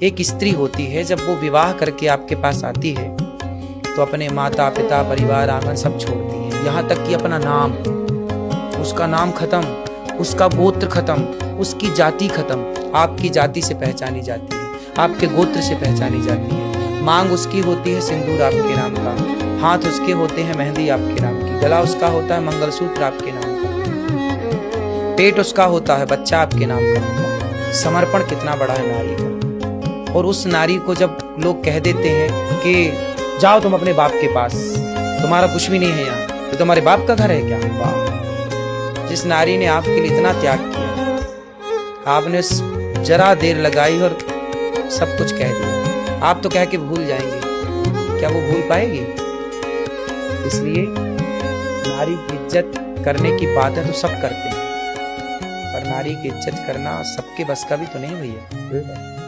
एक स्त्री होती है, जब वो विवाह करके आपके पास आती है तो अपने माता पिता परिवार आंगन सब छोड़ती है, यहाँ तक कि अपना नाम, उसका नाम खत्म, उसका गोत्र खत्म, उसकी जाति खत्म। आपकी जाति से पहचानी जाती है, आपके गोत्र से पहचानी जाती है। मांग उसकी होती है सिंदूर आपके नाम का, हाथ उसके होते हैं मेहंदी आपके नाम की, गला उसका होता है मंगलसूत्र आपके नाम का, पेट उसका होता है बच्चा आपके नाम का होता है। समर्पण कितना बड़ा है नारी का। और उस नारी को जब लोग कह देते हैं कि जाओ तुम अपने बाप के पास, तुम्हारा कुछ भी नहीं है यहाँ, तो तुम्हारे बाप का घर है क्या? वाह! जिस नारी ने आपके लिए इतना त्याग किया, आपने जरा देर लगाई और सब कुछ कह दिया। आप तो कह के भूल जाएंगे, क्या वो भूल पाएगी? इसलिए नारी की इज्जत करने की बात है तो सब करते हैं, पर नारी की इज्जत करना सबके बस का भी तो नहीं भैया।